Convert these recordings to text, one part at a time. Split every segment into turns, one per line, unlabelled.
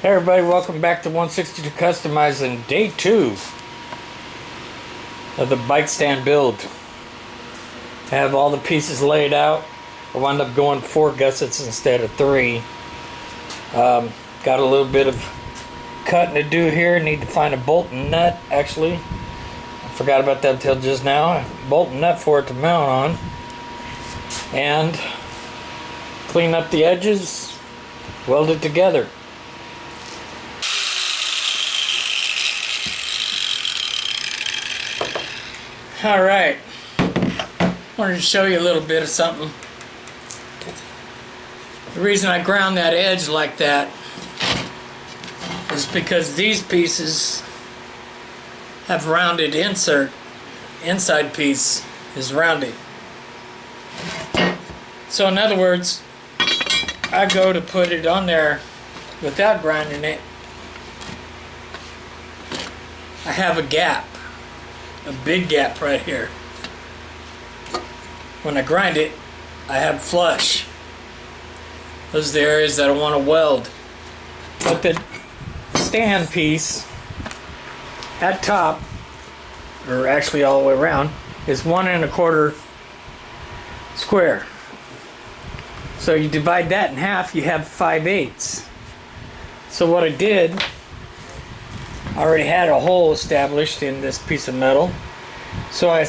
Hey everybody, welcome back to 162 Customizing, day 2 of the bike stand build. I have all the pieces laid out. I wound up going 4 gussets instead of 3. Got a little bit of cutting to do here. Need to find a bolt and nut, actually. I forgot about that until just now. A bolt and nut for it to mount on. And clean up the edges, weld it together. Alright, wanted to show you a little bit of something. The reason I ground that edge like that is because these pieces have rounded insert. Inside piece is rounded. So in other words, I go to put it on there without grinding it. I have a gap. A big gap right here. When I grind it, I have flush. Those are the areas that I want to weld. But the stand piece at top, or actually all the way around, is 1 1/4 square. So you divide that in half, you have 5/8. So what I did, I already had a hole established in this piece of metal, so I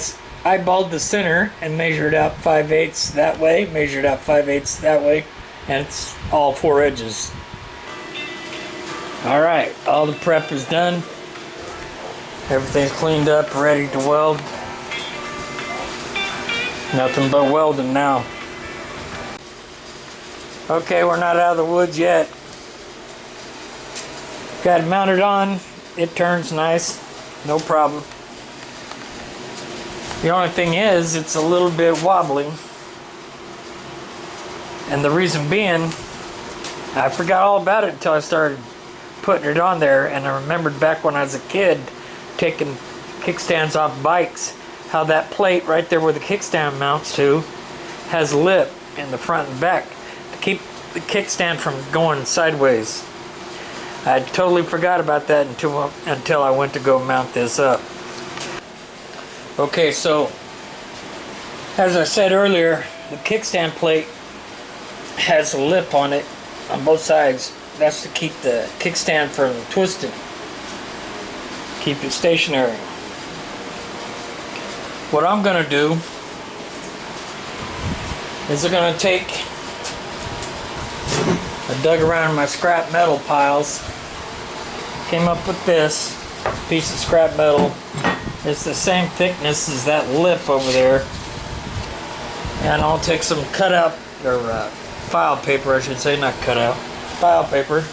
eyeballed the center and measured out 5/8 that way, measured out 5/8 that way, and it's all 4 edges. Alright, all the prep is done. Everything's cleaned up, ready to weld. Nothing but welding now. Okay, we're not out of the woods yet. Got it mounted on. It turns nice, no problem. The only thing is, it's a little bit wobbly. And the reason being, I forgot all about it until I started putting it on there, and I remembered back when I was a kid taking kickstands off bikes, how that plate right there where the kickstand mounts to has a lip in the front and back to keep the kickstand from going sideways. I totally forgot about that until I went to go mount this up. Okay, so as I said earlier, the kickstand plate has a lip on it on both sides. That's to keep the kickstand from twisting, keep it stationary. What I'm going to do is I'm going to take, I dug around in my scrap metal piles, came up with this piece of scrap metal. It's the same thickness as that lip over there. And I'll take some cutout, or file paper I should say, not cutout, file paper.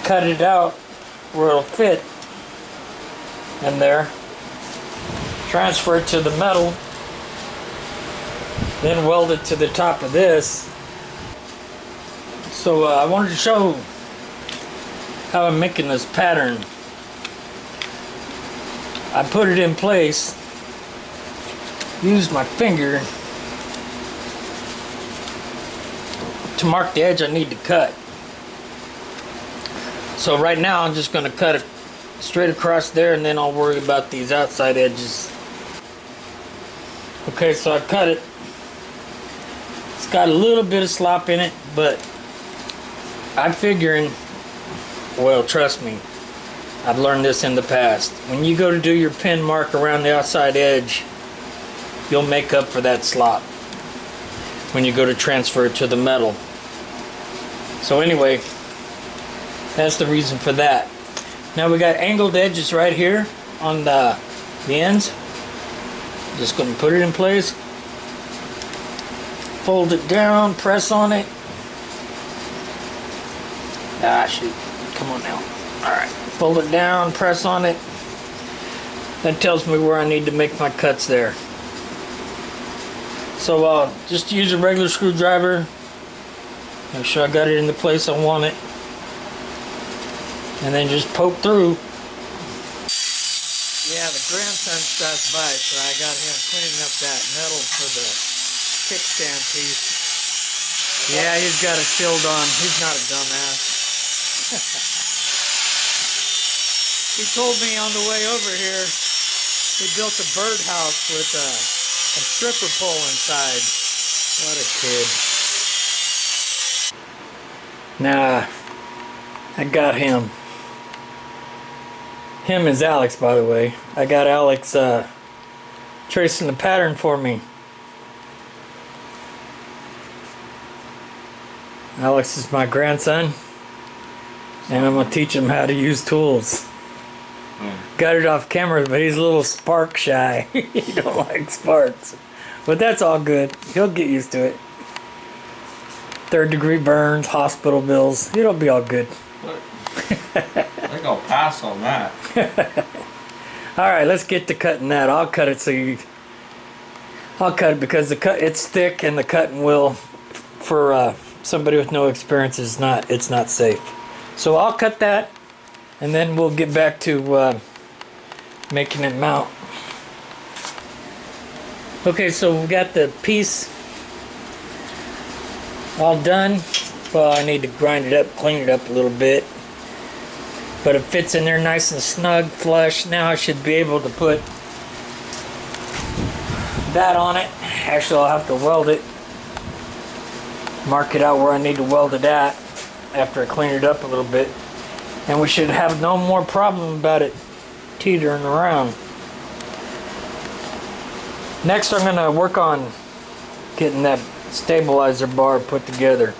Cut it out where it'll fit in there. Transfer it to the metal. Then weld it to the top of this. So I wanted to show how I'm making this pattern. I put it in place, used my finger to mark the edge I need to cut. So right now I'm just going to cut it straight across there, and then I'll worry about these outside edges. Okay, so I cut it. It's got a little bit of slop in it, but I'm figuring, well, trust me, I've learned this in the past. When you go to do your pin mark around the outside edge, you'll make up for that slop when you go to transfer it to the metal. So anyway, that's the reason for that. Now we got angled edges right here on the ends. Just going to put it in place. Fold it down, press on it. Ah, shoot. Come on now. Alright. Fold it down, press on it. That tells me where I need to make my cuts there. So just use a regular screwdriver. Make sure I got it in the place I want it. And then just poke through. Yeah, the grandson stops by, so I got him cleaning up that metal for the kickstand piece. Yeah, he's got a shield on. He's not a dumbass. He told me on the way over here, he built a birdhouse with a stripper pole inside. What a kid. Nah, I got him. Him is Alex, by the way. I got Alex tracing the pattern for me. Alex is my grandson, and I'm gonna teach him how to use tools. Got it off camera, but he's a little spark shy. He don't like sparks, but that's all good. He'll get used to it. 3rd-degree burns, hospital bills. It'll be all good.
I think I'll pass on that.
All right, let's get to cutting that. I'll cut it I'll cut it because it's thick, and the cutting will for somebody with no experience it's not safe. So I'll cut that, and then we'll get back to making it mount. Okay, so we got the piece all done. Well, I need to grind it up, clean it up a little bit, but it fits in there nice and snug, flush. Now I should be able to put that on it. Actually, I'll have to weld it, mark it out where I need to weld it at after I clean it up a little bit, and we should have no more problem about it teetering around. Next, I'm going to work on getting that stabilizer bar put together.